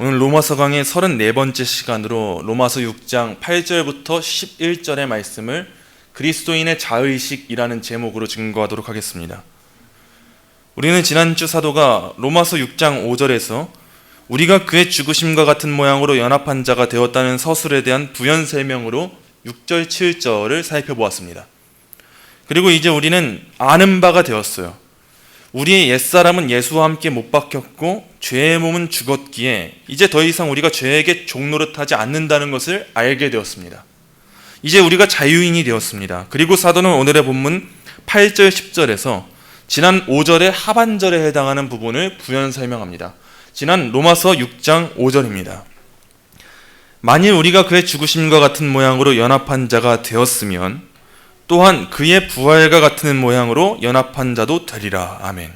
오늘 로마서 강의 34번째 시간으로 로마서 6장 8절부터 11절의 말씀을 그리스도인의 자의식이라는 제목으로 증거하도록 하겠습니다. 우리는 지난주 사도가 로마서 6장 5절에서 우리가 그의 죽으심과 같은 모양으로 연합한 자가 되었다는 서술에 대한 부연 설명으로 6절 7절을 살펴보았습니다. 그리고 이제 우리는 아는 바가 되었어요. 우리의 옛사람은 예수와 함께 못 박혔고 죄의 몸은 죽었기에 이제 더 이상 우리가 죄에게 종노릇하지 않는다는 것을 알게 되었습니다. 이제 우리가 자유인이 되었습니다. 그리고 사도는 오늘의 본문 8절 10절에서 지난 5절의 하반절에 해당하는 부분을 부연 설명합니다. 지난 로마서 6장 5절입니다. 만일 우리가 그의 죽으심과 같은 모양으로 연합한 자가 되었으면 또한 그의 부활과 같은 모양으로 연합한 자도 되리라. 아멘.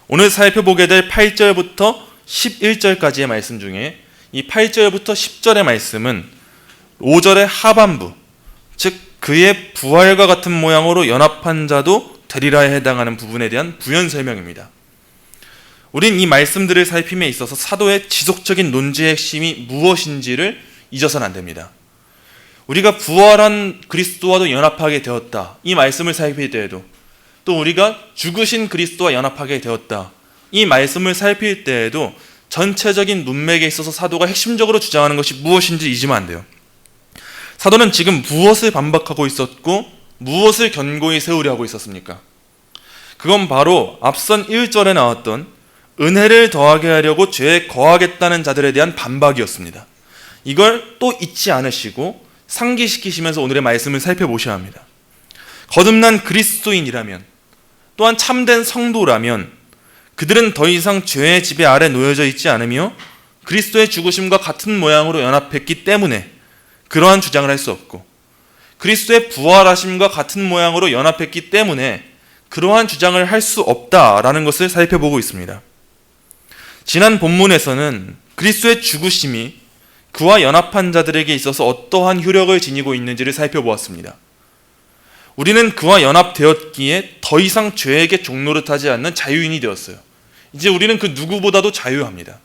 오늘 살펴보게 될 8절부터 11절까지의 말씀 중에 이 8절부터 10절의 말씀은 5절의 하반부, 즉 그의 부활과 같은 모양으로 연합한 자도 되리라에 해당하는 부분에 대한 부연 설명입니다. 우린 이 말씀들을 살핌에 있어서 사도의 지속적인 논지의 핵심이 무엇인지를 잊어서는 안 됩니다. 우리가 부활한 그리스도와도 연합하게 되었다, 이 말씀을 살필 때에도, 또 우리가 죽으신 그리스도와 연합하게 되었다, 이 말씀을 살필 때에도 전체적인 문맥에 있어서 사도가 핵심적으로 주장하는 것이 무엇인지 잊으면 안 돼요. 사도는 지금 무엇을 반박하고 있었고 무엇을 견고히 세우려 하고 있었습니까? 그건 바로 앞선 1절에 나왔던 은혜를 더하게 하려고 죄에 거하겠다는 자들에 대한 반박이었습니다. 이걸 또 잊지 않으시고 상기시키시면서 오늘의 말씀을 살펴보셔야 합니다. 거듭난 그리스도인이라면, 또한 참된 성도라면 그들은 더 이상 죄의 지배 아래 놓여져 있지 않으며 그리스도의 죽으심과 같은 모양으로 연합했기 때문에 그러한 주장을 할 수 없고, 그리스도의 부활하심과 같은 모양으로 연합했기 때문에 그러한 주장을 할 수 없다라는 것을 살펴보고 있습니다. 지난 본문에서는 그리스도의 죽으심이 그와 연합한 자들에게 있어서 어떠한 효력을 지니고 있는지를 살펴보았습니다. 우리는 그와 연합되었기에 더 이상 죄에게 종노릇하지 않는 자유인이 되었어요. 이제 우리는 그 누구보다도 자유합니다.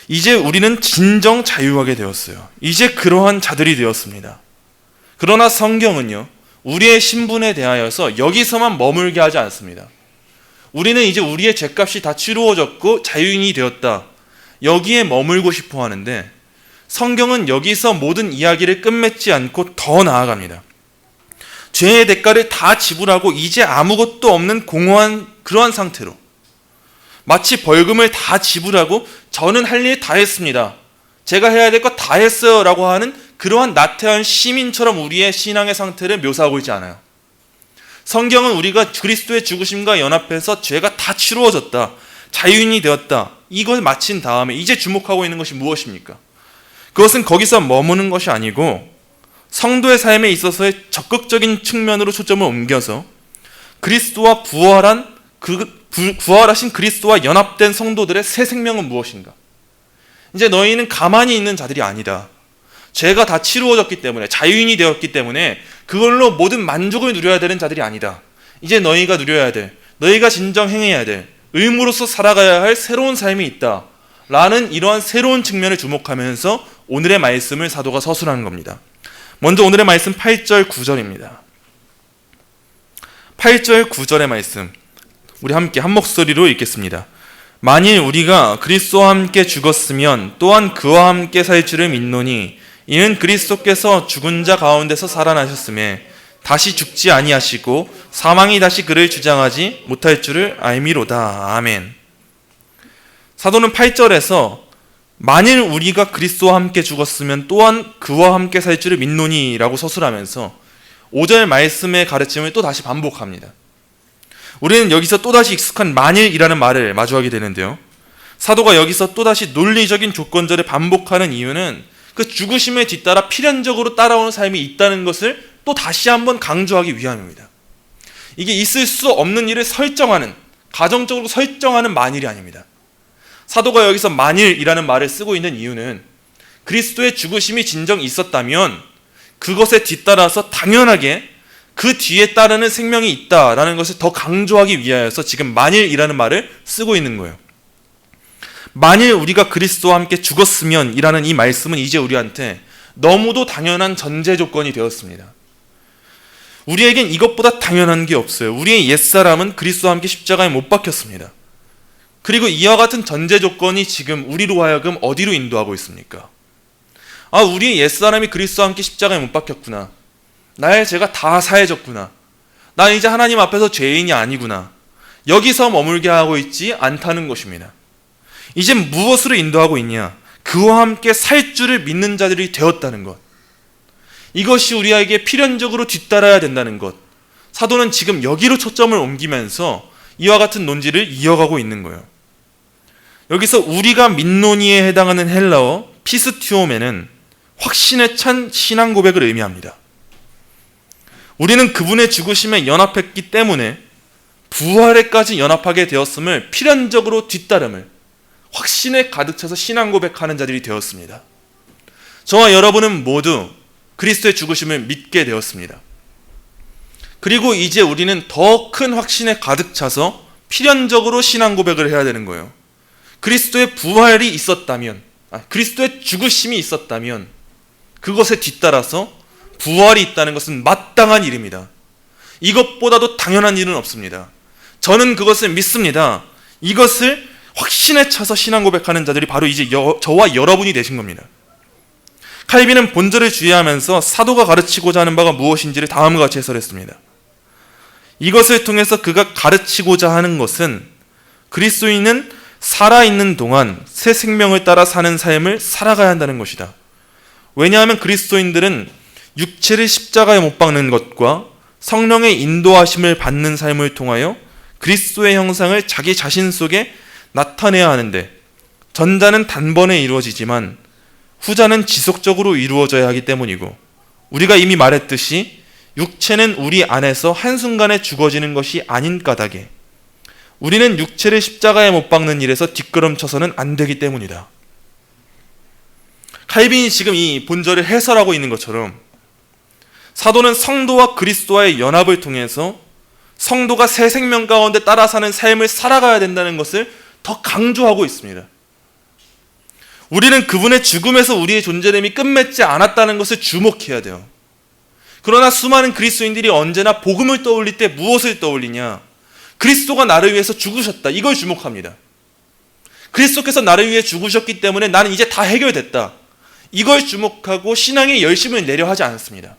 이제 우리는 진정 자유하게 되었어요. 이제 그러한 자들이 되었습니다. 그러나 성경은요, 우리의 신분에 대하여서 여기서만 머물게 하지 않습니다. 우리는 이제 우리의 죄값이 다 치루어졌고 자유인이 되었다, 여기에 머물고 싶어 하는데 성경은 여기서 모든 이야기를 끝맺지 않고 더 나아갑니다. 죄의 대가를 다 지불하고 이제 아무것도 없는 공허한 그러한 상태로, 마치 벌금을 다 지불하고 저는 할 일 다 했습니다, 제가 해야 될 거 다 했어요 라고 하는 그러한 나태한 시민처럼 우리의 신앙의 상태를 묘사하고 있지 않아요. 성경은 우리가 그리스도의 죽으심과 연합해서 죄가 다 치루어졌다, 자유인이 되었다, 이걸 마친 다음에 이제 주목하고 있는 것이 무엇입니까? 그것은 거기서 머무는 것이 아니고 성도의 삶에 있어서의 적극적인 측면으로 초점을 옮겨서 그리스도와 부활하신 그리스도와 연합된 성도들의 새 생명은 무엇인가? 이제 너희는 가만히 있는 자들이 아니다. 죄가 다 치루어졌기 때문에, 자유인이 되었기 때문에 그걸로 모든 만족을 누려야 되는 자들이 아니다. 이제 너희가 누려야 될, 너희가 진정 행해야 될, 의무로서 살아가야 할 새로운 삶이 있다 라는 이러한 새로운 측면을 주목하면서 오늘의 말씀을 사도가 서술하는 겁니다. 먼저 오늘의 말씀 8절 9절입니다. 8절 9절의 말씀 우리 함께 한 목소리로 읽겠습니다. 만일 우리가 그리스도와 함께 죽었으면 또한 그와 함께 살 줄을 믿노니 이는 그리스도께서 죽은 자 가운데서 살아나셨음에 다시 죽지 아니하시고 사망이 다시 그를 주장하지 못할 줄을 알미로다. 아멘. 사도는 8절에서 만일 우리가 그리스도와 함께 죽었으면 또한 그와 함께 살 줄을 믿노니 라고 서술하면서 5절 말씀의 가르침을 또 다시 반복합니다. 우리는 여기서 또다시 익숙한 만일이라는 말을 마주하게 되는데요, 사도가 여기서 또다시 논리적인 조건절을 반복하는 이유는 그 죽으심에 뒤따라 필연적으로 따라오는 삶이 있다는 것을 또 다시 한번 강조하기 위함입니다. 이게 있을 수 없는 일을 설정하는, 가정적으로 설정하는 만일이 아닙니다. 사도가 여기서 만일이라는 말을 쓰고 있는 이유는 그리스도의 죽으심이 진정 있었다면 그것에 뒤따라서 당연하게 그 뒤에 따르는 생명이 있다라는 것을 더 강조하기 위하여서 지금 만일이라는 말을 쓰고 있는 거예요. 만일 우리가 그리스도와 함께 죽었으면 이라는 이 말씀은 이제 우리한테 너무도 당연한 전제 조건이 되었습니다. 우리에겐 이것보다 당연한 게 없어요. 우리의 옛사람은 그리스도와 함께 십자가에 못 박혔습니다. 그리고 이와 같은 전제 조건이 지금 우리로 하여금 어디로 인도하고 있습니까? 우리의 옛사람이 그리스도와 함께 십자가에 못 박혔구나. 나의 죄가 다 사해졌구나. 난 이제 하나님 앞에서 죄인이 아니구나. 여기서 머물게 하고 있지 않다는 것입니다. 이제 무엇으로 인도하고 있냐? 그와 함께 살 줄을 믿는 자들이 되었다는 것. 이것이 우리에게 필연적으로 뒤따라야 된다는 것. 사도는 지금 여기로 초점을 옮기면서 이와 같은 논지를 이어가고 있는 거예요. 여기서 우리가 민노니에 해당하는 헬라어 피스티오메는 확신에 찬 신앙 고백을 의미합니다. 우리는 그분의 죽으심에 연합했기 때문에 부활에까지 연합하게 되었음을 필연적으로 뒤따름을 확신에 가득 차서 신앙 고백하는 자들이 되었습니다. 저와 여러분은 모두 그리스도의 죽으심을 믿게 되었습니다. 그리고 이제 우리는 더 큰 확신에 가득 차서 필연적으로 신앙 고백을 해야 되는 거예요. 그리스도의 부활이 있었다면, 그리스도의 죽으심이 있었다면 그것에 뒤따라서 부활이 있다는 것은 마땅한 일입니다. 이것보다도 당연한 일은 없습니다. 저는 그것을 믿습니다. 이것을 확신에 차서 신앙 고백하는 자들이 바로 이제 저와 여러분이 되신 겁니다. 칼빈은 본절을 주의하면서 사도가 가르치고자 하는 바가 무엇인지를 다음과 같이 해설했습니다. 이것을 통해서 그가 가르치고자 하는 것은 그리스도인은 살아있는 동안 새 생명을 따라 사는 삶을 살아가야 한다는 것이다. 왜냐하면 그리스도인들은 육체를 십자가에 못 박는 것과 성령의 인도하심을 받는 삶을 통하여 그리스도의 형상을 자기 자신 속에 나타내야 하는데, 전자는 단번에 이루어지지만 후자는 지속적으로 이루어져야 하기 때문이고, 우리가 이미 말했듯이 육체는 우리 안에서 한순간에 죽어지는 것이 아닌 까닭에 우리는 육체를 십자가에 못 박는 일에서 뒷걸음쳐서는 안 되기 때문이다. 칼빈이 지금 이 본절을 해설하고 있는 것처럼 사도는 성도와 그리스도와의 연합을 통해서 성도가 새 생명 가운데 따라 사는 삶을 살아가야 된다는 것을 더 강조하고 있습니다. 우리는 그분의 죽음에서 우리의 존재됨이 끝맺지 않았다는 것을 주목해야 돼요. 그러나 수많은 그리스도인들이 언제나 복음을 떠올릴 때 무엇을 떠올리냐? 그리스도가 나를 위해서 죽으셨다. 이걸 주목합니다. 그리스도께서 나를 위해 죽으셨기 때문에 나는 이제 다 해결됐다. 이걸 주목하고 신앙의 열심을 내려 하지 않습니다.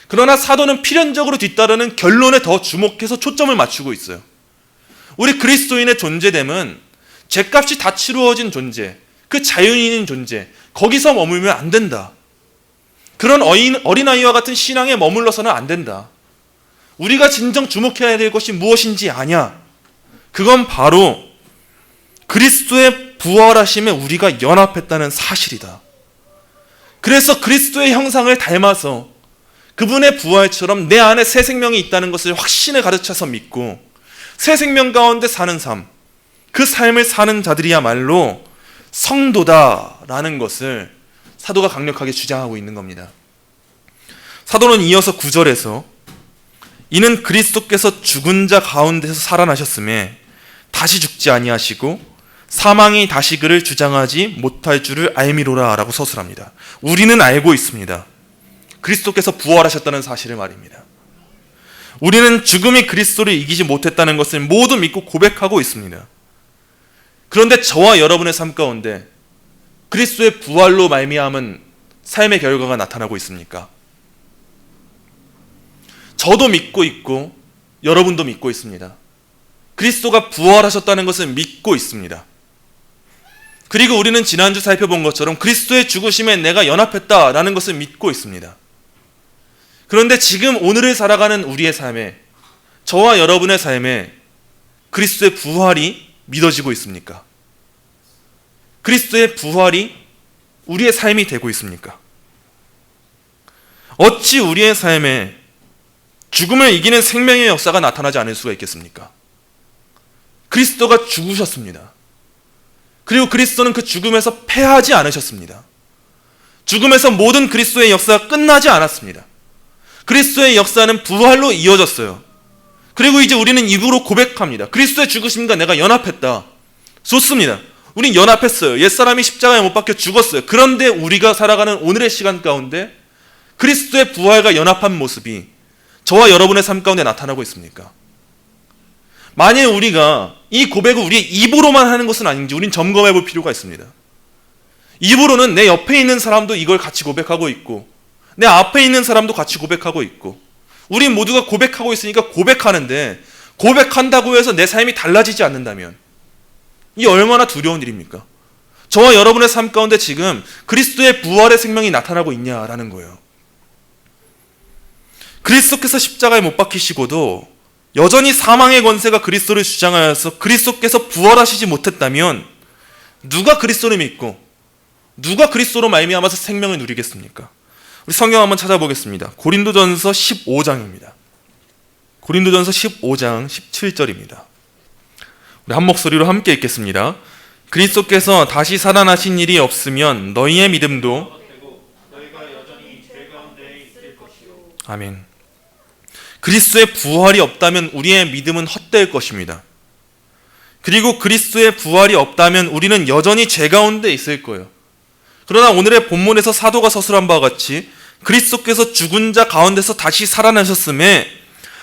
그러나 사도는 필연적으로 뒤따르는 결론에 더 주목해서 초점을 맞추고 있어요. 우리 그리스도인의 존재됨은 죄값이 다 치루어진 존재, 그 자연인인 존재, 거기서 머물면 안 된다. 그런 어린아이와 같은 신앙에 머물러서는 안 된다. 우리가 진정 주목해야 될 것이 무엇인지 아냐? 그건 바로 그리스도의 부활하심에 우리가 연합했다는 사실이다. 그래서 그리스도의 형상을 닮아서 그분의 부활처럼 내 안에 새 생명이 있다는 것을 확신에 가득 차서 믿고 새 생명 가운데 사는 삶, 그 삶을 사는 자들이야말로 성도다라는 것을 사도가 강력하게 주장하고 있는 겁니다. 사도는 이어서 9절에서 이는 그리스도께서 죽은 자 가운데서 살아나셨음에 다시 죽지 아니하시고 사망이 다시 그를 주장하지 못할 줄을 알미로라 라고 서술합니다. 우리는 알고 있습니다. 그리스도께서 부활하셨다는 사실을 말입니다. 우리는 죽음이 그리스도를 이기지 못했다는 것을 모두 믿고 고백하고 있습니다. 그런데 저와 여러분의 삶 가운데 그리스도의 부활로 말미암은 삶의 결과가 나타나고 있습니까? 저도 믿고 있고 여러분도 믿고 있습니다. 그리스도가 부활하셨다는 것을 믿고 있습니다. 그리고 우리는 지난주 살펴본 것처럼 그리스도의 죽으심에 내가 연합했다라는 것을 믿고 있습니다. 그런데 지금 오늘을 살아가는 우리의 삶에, 저와 여러분의 삶에 그리스도의 부활이 믿어지고 있습니까? 그리스도의 부활이 우리의 삶이 되고 있습니까? 어찌 우리의 삶에 죽음을 이기는 생명의 역사가 나타나지 않을 수가 있겠습니까? 그리스도가 죽으셨습니다. 그리고 그리스도는 그 죽음에서 패하지 않으셨습니다. 죽음에서 모든 그리스도의 역사가 끝나지 않았습니다. 그리스도의 역사는 부활로 이어졌어요. 그리고 이제 우리는 입으로 고백합니다. 그리스도의 죽으심과 내가 연합했다. 좋습니다. 우린 연합했어요. 옛사람이 십자가에 못 박혀 죽었어요. 그런데 우리가 살아가는 오늘의 시간 가운데 그리스도의 부활과 연합한 모습이 저와 여러분의 삶 가운데 나타나고 있습니까? 만일 우리가 이 고백을 우리의 입으로만 하는 것은 아닌지 우린 점검해 볼 필요가 있습니다. 입으로는 내 옆에 있는 사람도 이걸 같이 고백하고 있고 내 앞에 있는 사람도 같이 고백하고 있고 우린 모두가 고백하고 있으니까 고백하는데 고백한다고 해서 내 삶이 달라지지 않는다면 이 얼마나 두려운 일입니까? 저와 여러분의 삶 가운데 지금 그리스도의 부활의 생명이 나타나고 있냐라는 거예요. 그리스도께서 십자가에 못 박히시고도 여전히 사망의 권세가 그리스도를 주장하여서 그리스도께서 부활하시지 못했다면 누가 그리스도를 믿고 누가 그리스도로 말미암아서 생명을 누리겠습니까? 우리 성경 한번 찾아보겠습니다. 고린도전서 15장입니다. 고린도전서 15장 17절입니다. 우리 한 목소리로 함께 읽겠습니다. 그리스도께서 다시 살아나신 일이 없으면 너희의 믿음도 아멘. 그리스도의 부활이 없다면 우리의 믿음은 헛될 것입니다. 그리고 그리스도의 부활이 없다면 우리는 여전히 죄 가운데 있을 거예요. 그러나 오늘의 본문에서 사도가 서술한 바와 같이 그리스도께서 죽은 자 가운데서 다시 살아나셨음에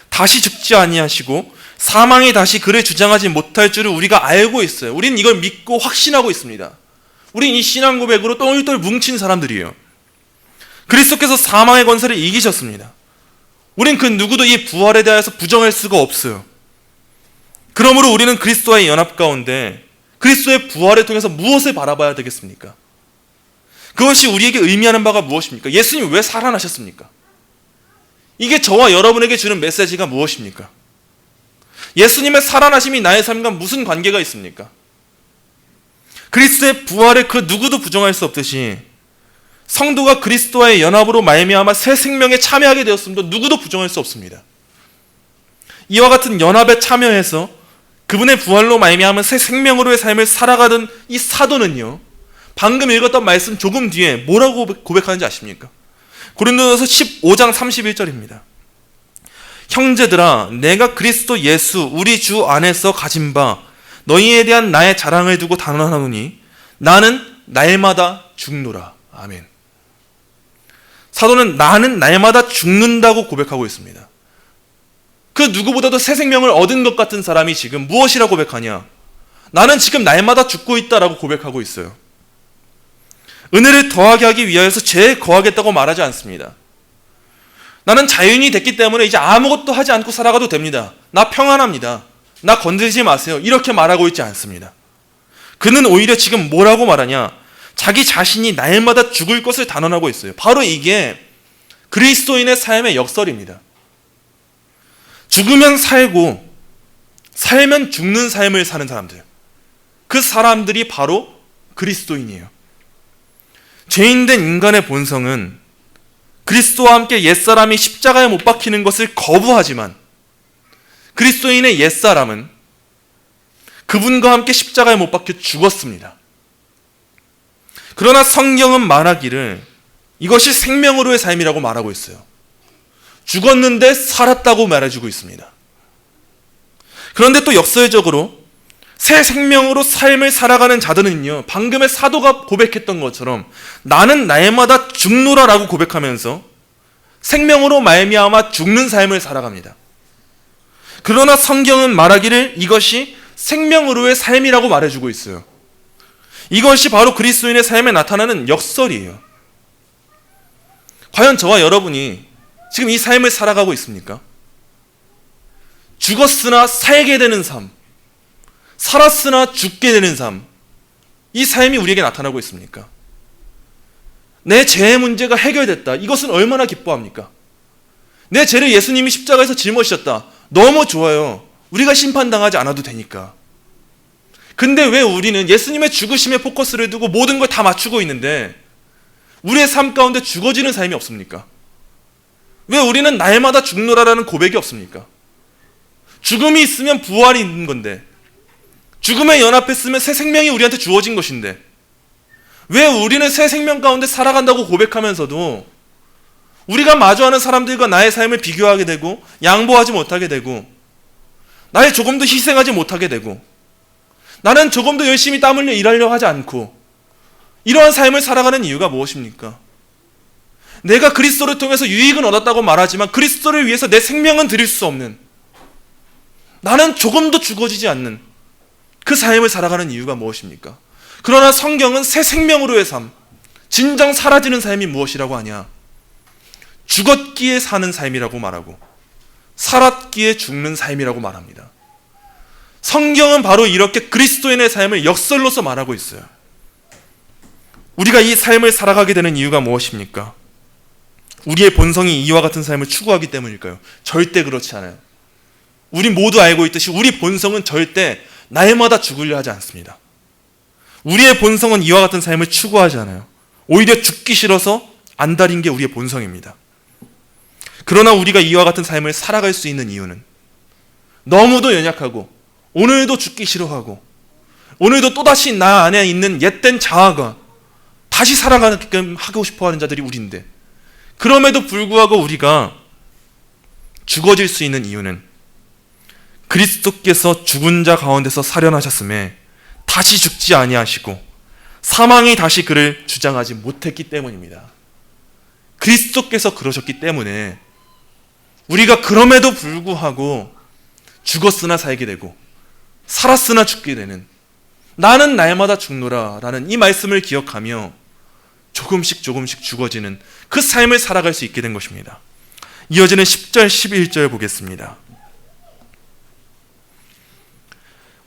다시 죽지 아니하시고 사망이 다시 그를 주장하지 못할 줄을 우리가 알고 있어요. 우리는 이걸 믿고 확신하고 있습니다. 우린 이 신앙 고백으로 똘똘 뭉친 사람들이에요. 그리스도께서 사망의 권세를 이기셨습니다. 우린 그 누구도 이 부활에 대해서 부정할 수가 없어요. 그러므로 우리는 그리스도와의 연합 가운데 그리스도의 부활을 통해서 무엇을 바라봐야 되겠습니까? 그것이 우리에게 의미하는 바가 무엇입니까? 예수님 왜 살아나셨습니까? 이게 저와 여러분에게 주는 메시지가 무엇입니까? 예수님의 살아나심이 나의 삶과 무슨 관계가 있습니까? 그리스도의 부활을 그 누구도 부정할 수 없듯이 성도가 그리스도와의 연합으로 말미암아 새 생명에 참여하게 되었음도 누구도 부정할 수 없습니다. 이와 같은 연합에 참여해서 그분의 부활로 말미암은 새 생명으로의 삶을 살아가던 이 사도는요, 방금 읽었던 말씀 조금 뒤에 뭐라고 고백하는지 아십니까? 고린도전서 15장 31절입니다. 형제들아, 내가 그리스도 예수 우리 주 안에서 가진 바 너희에 대한 나의 자랑을 두고 단언하노니 나는 날마다 죽노라. 아멘. 사도는 나는 날마다 죽는다고 고백하고 있습니다. 그 누구보다도 새 생명을 얻은 것 같은 사람이 지금 무엇이라고 고백하냐? 나는 지금 날마다 죽고 있다라고 고백하고 있어요. 은혜를 더하게 하기 위하여서 죄에 거하겠다고 말하지 않습니다. 나는 자유인이 됐기 때문에 이제 아무것도 하지 않고 살아가도 됩니다. 나 평안합니다. 나 건들지 마세요. 이렇게 말하고 있지 않습니다. 그는 오히려 지금 뭐라고 말하냐? 자기 자신이 날마다 죽을 것을 단언하고 있어요. 바로 이게 그리스도인의 삶의 역설입니다. 죽으면 살고 살면 죽는 삶을 사는 사람들, 그 사람들이 바로 그리스도인이에요. 죄인된 인간의 본성은 그리스도와 함께 옛사람이 십자가에 못 박히는 것을 거부하지만 그리스도인의 옛사람은 그분과 함께 십자가에 못 박혀 죽었습니다. 그러나 성경은 말하기를 이것이 생명으로의 삶이라고 말하고 있어요. 죽었는데 살았다고 말해주고 있습니다. 그런데 또 역설적으로 새 생명으로 삶을 살아가는 자들은요, 방금의 사도가 고백했던 것처럼 나는 날마다 죽노라라고 고백하면서 생명으로 말미암아 죽는 삶을 살아갑니다. 그러나 성경은 말하기를 이것이 생명으로의 삶이라고 말해주고 있어요. 이것이 바로 그리스도인의 삶에 나타나는 역설이에요. 과연 저와 여러분이 지금 이 삶을 살아가고 있습니까? 죽었으나 살게 되는 삶, 살았으나 죽게 되는 삶, 이 삶이 우리에게 나타나고 있습니까? 내 죄의 문제가 해결됐다. 이것은 얼마나 기뻐합니까? 내 죄를 예수님이 십자가에서 짊어지셨다. 너무 좋아요. 우리가 심판당하지 않아도 되니까. 근데 왜 우리는 예수님의 죽으심에 포커스를 두고 모든 걸 다 맞추고 있는데 우리의 삶 가운데 죽어지는 삶이 없습니까? 왜 우리는 날마다 죽노라라는 고백이 없습니까? 죽음이 있으면 부활이 있는 건데, 죽음에 연합했으면 새 생명이 우리한테 주어진 것인데, 왜 우리는 새 생명 가운데 살아간다고 고백하면서도 우리가 마주하는 사람들과 나의 삶을 비교하게 되고 양보하지 못하게 되고 나의 조금도 희생하지 못하게 되고 나는 조금 더 열심히 땀 흘려 일하려 하지 않고 이러한 삶을 살아가는 이유가 무엇입니까? 내가 그리스도를 통해서 유익은 얻었다고 말하지만 그리스도를 위해서 내 생명은 드릴 수 없는, 나는 조금도 죽어지지 않는 그 삶을 살아가는 이유가 무엇입니까? 그러나 성경은 새 생명으로의 삶, 진정 사라지는 삶이 무엇이라고 하냐? 죽었기에 사는 삶이라고 말하고 살았기에 죽는 삶이라고 말합니다. 성경은 바로 이렇게 그리스도인의 삶을 역설로서 말하고 있어요. 우리가 이 삶을 살아가게 되는 이유가 무엇입니까? 우리의 본성이 이와 같은 삶을 추구하기 때문일까요? 절대 그렇지 않아요. 우리 모두 알고 있듯이 우리 본성은 절대 날마다 죽으려 하지 않습니다. 우리의 본성은 이와 같은 삶을 추구하지 않아요. 오히려 죽기 싫어서 안달인 게 우리의 본성입니다. 그러나 우리가 이와 같은 삶을 살아갈 수 있는 이유는 너무도 연약하고 오늘도 죽기 싫어하고 오늘도 또다시 나 안에 있는 옛된 자아가 다시 살아가게끔 하고 싶어하는 자들이 우리인데, 그럼에도 불구하고 우리가 죽어질 수 있는 이유는 그리스도께서 죽은 자 가운데서 살아나셨음에 다시 죽지 아니하시고 사망이 다시 그를 주장하지 못했기 때문입니다. 그리스도께서 그러셨기 때문에 우리가 그럼에도 불구하고 죽었으나 살게 되고 살았으나 죽게 되는, 나는 날마다 죽노라 라는 이 말씀을 기억하며 조금씩 죽어지는 그 삶을 살아갈 수 있게 된 것입니다. 이어지는 10절 11절 보겠습니다.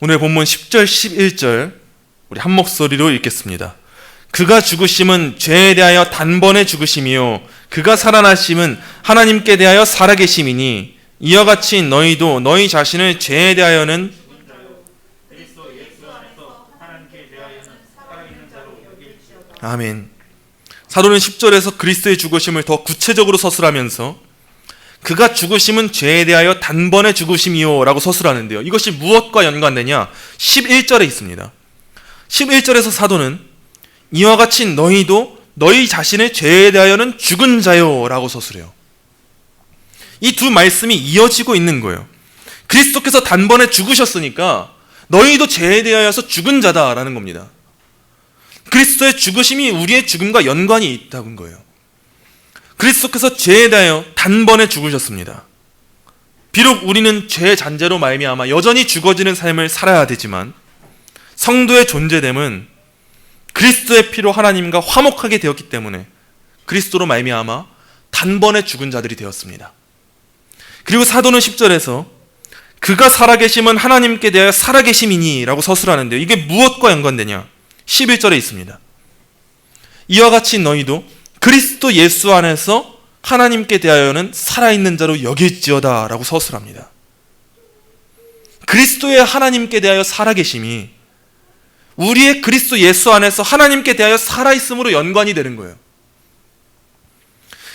오늘 본문 10절 11절 우리 한 목소리로 읽겠습니다. 그가 죽으심은 죄에 대하여 단번에 죽으심이요 그가 살아나심은 하나님께 대하여 살아계심이니 이와 같이 너희도 너희 자신을 죄에 대하여는 아멘. 사도는 10절에서 그리스도의 죽으심을 더 구체적으로 서술하면서 그가 죽으심은 죄에 대하여 단번에 죽으심이요 라고 서술하는데요, 이것이 무엇과 연관되냐? 11절에 있습니다. 11절에서 사도는 이와 같이 너희도 너희 자신의 죄에 대하여는 죽은 자요 라고 서술해요. 이 두 말씀이 이어지고 있는 거예요. 그리스도께서 단번에 죽으셨으니까 너희도 죄에 대하여서 죽은 자다라는 겁니다. 그리스도의 죽으심이 우리의 죽음과 연관이 있다는 거예요. 그리스도께서 죄에 대하여 단번에 죽으셨습니다. 비록 우리는 죄의 잔재로 말미암아 여전히 죽어지는 삶을 살아야 되지만 성도의 존재됨은 그리스도의 피로 하나님과 화목하게 되었기 때문에 그리스도로 말미암아 단번에 죽은 자들이 되었습니다. 그리고 사도는 10절에서 그가 살아계심은 하나님께 대하여 살아계심이니 라고 서술하는데요, 이게 무엇과 연관되냐? 11절에 있습니다. 이와 같이 너희도 그리스도 예수 안에서 하나님께 대하여는 살아있는 자로 여길지어다 라고 서술합니다. 그리스도의 하나님께 대하여 살아계심이 우리의 그리스도 예수 안에서 하나님께 대하여 살아있음으로 연관이 되는 거예요.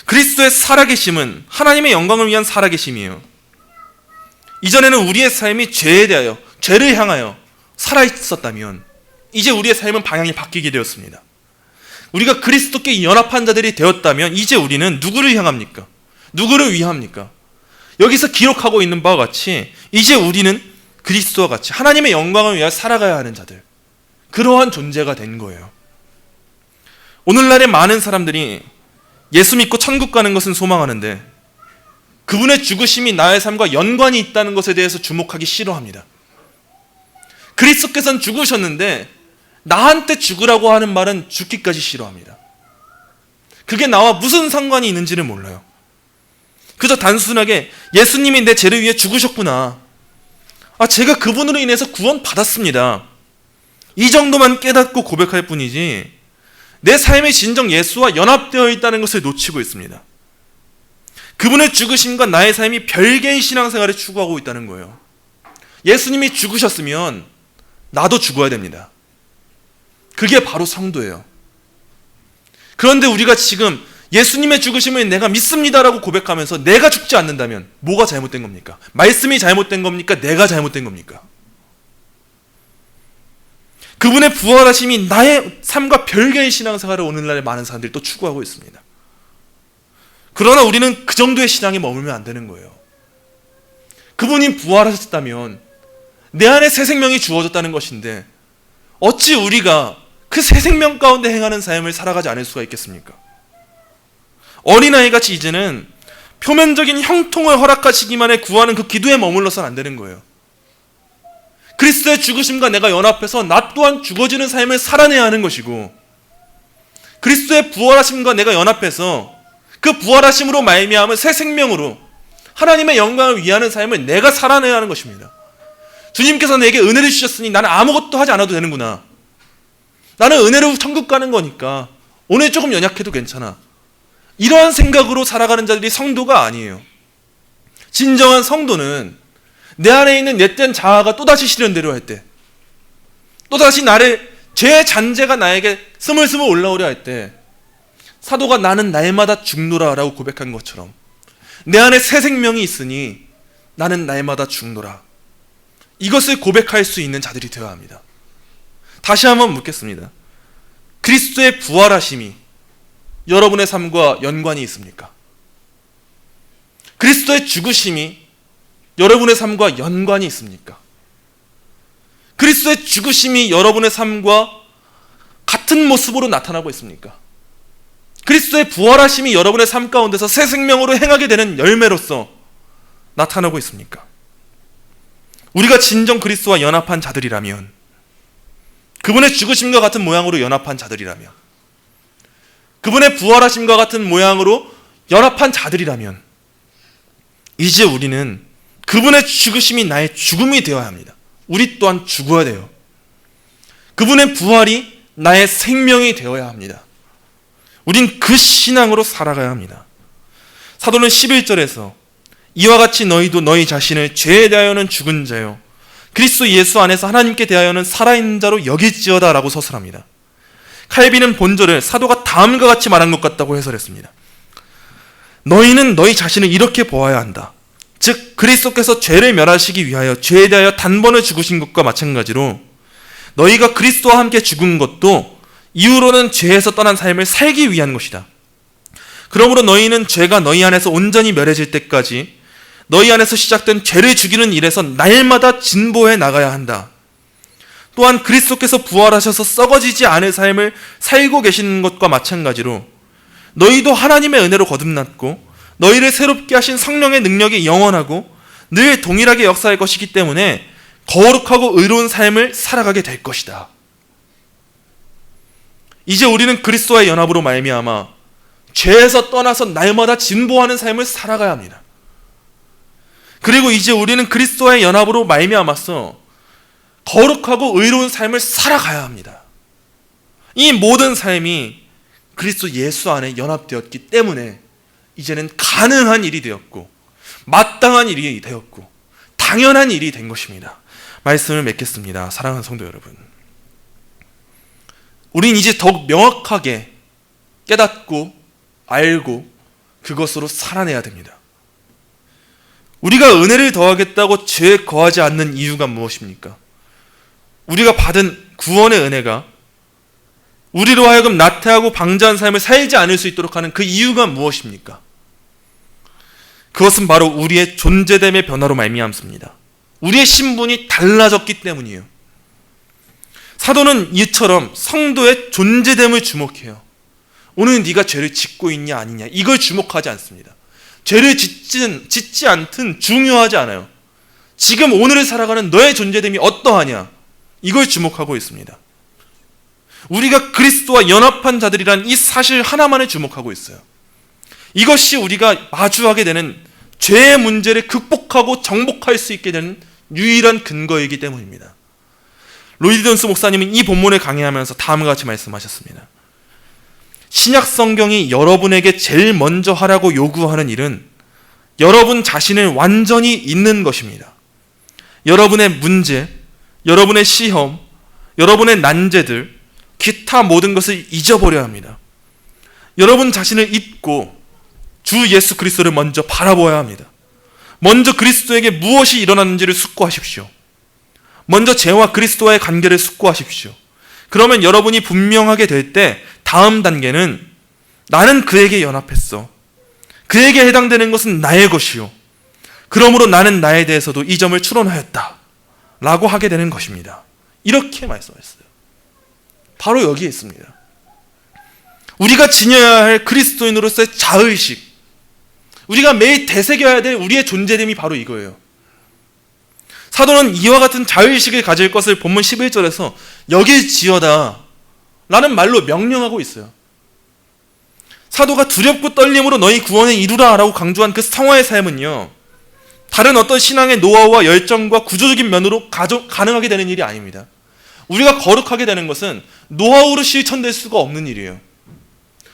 그리스도의 살아계심은 하나님의 영광을 위한 살아계심이에요. 이전에는 우리의 삶이 죄에 대하여, 죄를 향하여 살아있었다면 이제 우리의 삶은 방향이 바뀌게 되었습니다. 우리가 그리스도께 연합한 자들이 되었다면 이제 우리는 누구를 향합니까? 누구를 위합니까? 여기서 기록하고 있는 바와 같이 이제 우리는 그리스도와 같이 하나님의 영광을 위하여 살아가야 하는 자들, 그러한 존재가 된 거예요. 오늘날의 많은 사람들이 예수 믿고 천국 가는 것은 소망하는데 그분의 죽으심이 나의 삶과 연관이 있다는 것에 대해서 주목하기 싫어합니다. 그리스도께서는 죽으셨는데 나한테 죽으라고 하는 말은 죽기까지 싫어합니다. 그게 나와 무슨 상관이 있는지를 몰라요. 그저 단순하게 예수님이 내 죄를 위해 죽으셨구나, 제가 그분으로 인해서 구원 받았습니다, 이 정도만 깨닫고 고백할 뿐이지 내 삶의 진정 예수와 연합되어 있다는 것을 놓치고 있습니다. 그분의 죽으심과 나의 삶이 별개의 신앙생활을 추구하고 있다는 거예요. 예수님이 죽으셨으면 나도 죽어야 됩니다. 그게 바로 성도예요. 그런데 우리가 지금 예수님의 죽으심을 내가 믿습니다라고 고백하면서 내가 죽지 않는다면 뭐가 잘못된 겁니까? 말씀이 잘못된 겁니까? 내가 잘못된 겁니까? 그분의 부활하심이 나의 삶과 별개의 신앙생활을 오늘날의 많은 사람들이 또 추구하고 있습니다. 그러나 우리는 그 정도의 신앙에 머물면 안 되는 거예요. 그분이 부활하셨다면 내 안에 새 생명이 주어졌다는 것인데 어찌 우리가 그 새 생명 가운데 행하는 삶을 살아가지 않을 수가 있겠습니까? 어린아이같이 이제는 표면적인 형통을 허락하시기만에 구하는 그 기도에 머물러서는 안 되는 거예요. 그리스도의 죽으심과 내가 연합해서 나 또한 죽어지는 삶을 살아내야 하는 것이고, 그리스도의 부활하심과 내가 연합해서 그 부활하심으로 말미암은 새 생명으로 하나님의 영광을 위하는 삶을 내가 살아내야 하는 것입니다. 주님께서 내게 은혜를 주셨으니 나는 아무것도 하지 않아도 되는구나. 나는 은혜로 천국 가는 거니까 오늘 조금 연약해도 괜찮아. 이러한 생각으로 살아가는 자들이 성도가 아니에요. 진정한 성도는 내 안에 있는 옅된 자아가 또다시 실현되려 할 때, 또다시 나를 죄의 잔재가 나에게 스물스물 올라오려 할 때, 사도가 나는 날마다 죽노라 라고 고백한 것처럼 내 안에 새 생명이 있으니 나는 날마다 죽노라, 이것을 고백할 수 있는 자들이 되어야 합니다. 다시 한번 묻겠습니다. 그리스도의 부활하심이 여러분의 삶과 연관이 있습니까? 그리스도의 죽으심이 여러분의 삶과 연관이 있습니까? 그리스도의 죽으심이 여러분의 삶과 같은 모습으로 나타나고 있습니까? 그리스도의 부활하심이 여러분의 삶 가운데서 새 생명으로 행하게 되는 열매로서 나타나고 있습니까? 우리가 진정 그리스도와 연합한 자들이라면, 그분의 죽으심과 같은 모양으로 연합한 자들이라면, 그분의 부활하심과 같은 모양으로 연합한 자들이라면, 이제 우리는 그분의 죽으심이 나의 죽음이 되어야 합니다. 우리 또한 죽어야 돼요. 그분의 부활이 나의 생명이 되어야 합니다. 우린 그 신앙으로 살아가야 합니다. 사도는 11절에서 이와 같이 너희도 너희 자신을 죄에 대하여는 죽은 자요 그리스도 예수 안에서 하나님께 대하여는 살아있는 자로 여길지어다 라고 서술합니다. 칼빈은 본절을 사도가 다음과 같이 말한 것 같다고 해설했습니다. 너희는 너희 자신을 이렇게 보아야 한다. 즉 그리스도께서 죄를 멸하시기 위하여 죄에 대하여 단번에 죽으신 것과 마찬가지로 너희가 그리스도와 함께 죽은 것도 이후로는 죄에서 떠난 삶을 살기 위한 것이다. 그러므로 너희는 죄가 너희 안에서 온전히 멸해질 때까지 너희 안에서 시작된 죄를 죽이는 일에서 날마다 진보해 나가야 한다. 또한 그리스도께서 부활하셔서 썩어지지 않을 삶을 살고 계시는 것과 마찬가지로 너희도 하나님의 은혜로 거듭났고 너희를 새롭게 하신 성령의 능력이 영원하고 늘 동일하게 역사할 것이기 때문에 거룩하고 의로운 삶을 살아가게 될 것이다. 이제 우리는 그리스도와의 연합으로 말미암아 죄에서 떠나서 날마다 진보하는 삶을 살아가야 합니다. 그리고 이제 우리는 그리스도와의 연합으로 말미암아서 거룩하고 의로운 삶을 살아가야 합니다. 이 모든 삶이 그리스도 예수 안에 연합되었기 때문에 이제는 가능한 일이 되었고 마땅한 일이 되었고 당연한 일이 된 것입니다. 말씀을 맺겠습니다. 사랑하는 성도 여러분, 우린 이제 더욱 명확하게 깨닫고 알고 그것으로 살아내야 됩니다. 우리가 은혜를 더하겠다고 죄에 거하지 않는 이유가 무엇입니까? 우리가 받은 구원의 은혜가 우리로 하여금 나태하고 방자한 삶을 살지 않을 수 있도록 하는 그 이유가 무엇입니까? 그것은 바로 우리의 존재됨의 변화로 말미암습니다. 우리의 신분이 달라졌기 때문이에요. 사도는 이처럼 성도의 존재됨을 주목해요. 오늘 네가 죄를 짓고 있냐 아니냐 이걸 주목하지 않습니다. 죄를 짓지 않든 중요하지 않아요. 지금 오늘을 살아가는 너의 존재됨이 어떠하냐 이걸 주목하고 있습니다. 우리가 그리스도와 연합한 자들이란 이 사실 하나만을 주목하고 있어요. 이것이 우리가 마주하게 되는 죄의 문제를 극복하고 정복할 수 있게 되는 유일한 근거이기 때문입니다. 로이드 존스 목사님은 이 본문을 강의하면서 다음과 같이 말씀하셨습니다. 신약 성경이 여러분에게 제일 먼저 하라고 요구하는 일은 여러분 자신을 완전히 잊는 것입니다. 여러분의 문제, 여러분의 시험, 여러분의 난제들, 기타 모든 것을 잊어버려야 합니다. 여러분 자신을 잊고 주 예수 그리스도를 먼저 바라보아야 합니다. 먼저 그리스도에게 무엇이 일어났는지를 숙고하십시오. 먼저 죄와 그리스도와의 관계를 숙고하십시오. 그러면 여러분이 분명하게 될 때 다음 단계는 나는 그에게 연합했어. 그에게 해당되는 것은 나의 것이요. 그러므로 나는 나에 대해서도 이 점을 추론하였다. 라고 하게 되는 것입니다. 이렇게 말씀하셨어요. 바로 여기에 있습니다. 우리가 지녀야 할 그리스도인으로서의 자의식, 우리가 매일 되새겨야 될 우리의 존재됨이 바로 이거예요. 사도는 이와 같은 자의식을 가질 것을 본문 11절에서 여길 지어다 라는 말로 명령하고 있어요. 사도가 두렵고 떨림으로 너희 구원에 이루라 라고 강조한 그 성화의 삶은요, 다른 어떤 신앙의 노하우와 열정과 구조적인 면으로 가능하게 되는 일이 아닙니다. 우리가 거룩하게 되는 것은 노하우로 실천될 수가 없는 일이에요.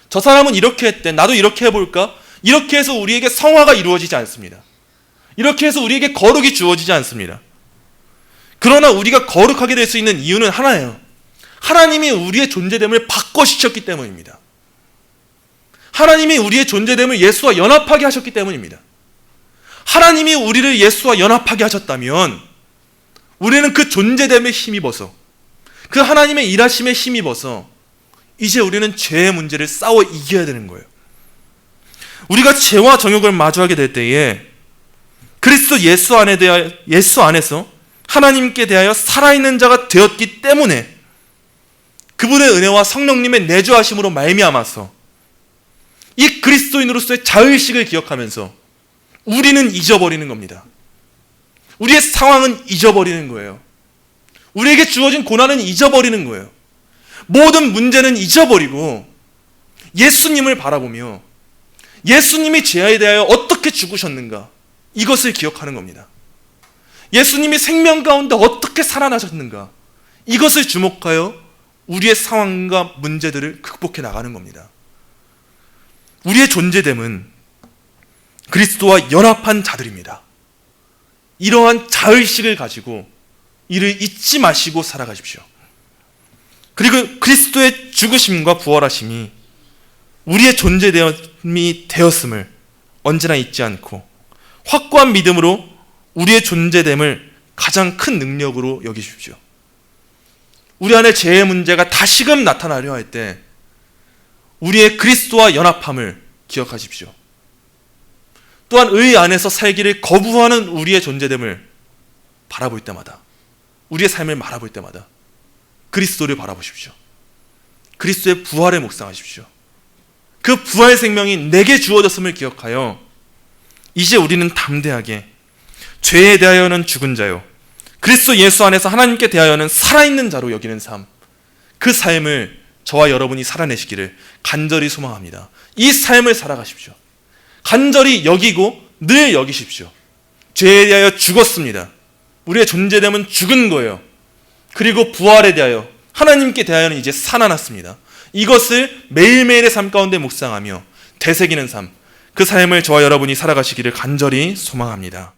저 사람은 이렇게 했대, 나도 이렇게 해볼까? 이렇게 해서 우리에게 성화가 이루어지지 않습니다. 이렇게 해서 우리에게 거룩이 주어지지 않습니다. 그러나 우리가 거룩하게 될 수 있는 이유는 하나예요. 하나님이 우리의 존재됨을 바꿔주셨기 때문입니다. 하나님이 우리의 존재됨을 예수와 연합하게 하셨기 때문입니다. 하나님이 우리를 예수와 연합하게 하셨다면 우리는 그 존재됨에 힘입어서, 그 하나님의 일하심에 힘입어서 이제 우리는 죄의 문제를 싸워 이겨야 되는 거예요. 우리가 죄와 정욕을 마주하게 될 때에 그리스도 예수 안에서 하나님께 대하여 살아있는 자가 되었기 때문에 그분의 은혜와 성령님의 내주하심으로 말미암아서 이 그리스도인으로서의 자의식을 기억하면서 우리는 잊어버리는 겁니다. 우리의 상황은 잊어버리는 거예요. 우리에게 주어진 고난은 잊어버리는 거예요. 모든 문제는 잊어버리고 예수님을 바라보며 예수님이 죄에 대하여 어떻게 죽으셨는가, 이것을 기억하는 겁니다. 예수님이 생명 가운데 어떻게 살아나셨는가, 이것을 주목하여 우리의 상황과 문제들을 극복해 나가는 겁니다. 우리의 존재됨은 그리스도와 연합한 자들입니다. 이러한 자의식을 가지고 이를 잊지 마시고 살아가십시오. 그리고 그리스도의 죽으심과 부활하심이 우리의 존재됨이 되었음을 언제나 잊지 않고 확고한 믿음으로 우리의 존재됨을 가장 큰 능력으로 여기십시오. 우리 안에 죄의 문제가 다시금 나타나려 할 때 우리의 그리스도와 연합함을 기억하십시오. 또한 의 안에서 살기를 거부하는 우리의 존재됨을 바라볼 때마다, 우리의 삶을 바라볼 때마다 그리스도를 바라보십시오. 그리스도의 부활에 묵상하십시오. 그 부활 생명이 내게 주어졌음을 기억하여 이제 우리는 담대하게 죄에 대하여는 죽은 자요, 그리스도 예수 안에서 하나님께 대하여는 살아있는 자로 여기는 삶, 그 삶을 저와 여러분이 살아내시기를 간절히 소망합니다. 이 삶을 살아가십시오. 간절히 여기고 늘 여기십시오. 죄에 대하여 죽었습니다. 우리의 존재됨은 죽은 거예요. 그리고 부활에 대하여, 하나님께 대하여는 이제 살아났습니다. 이것을 매일매일의 삶 가운데 묵상하며 되새기는 삶, 그 삶을 저와 여러분이 살아가시기를 간절히 소망합니다.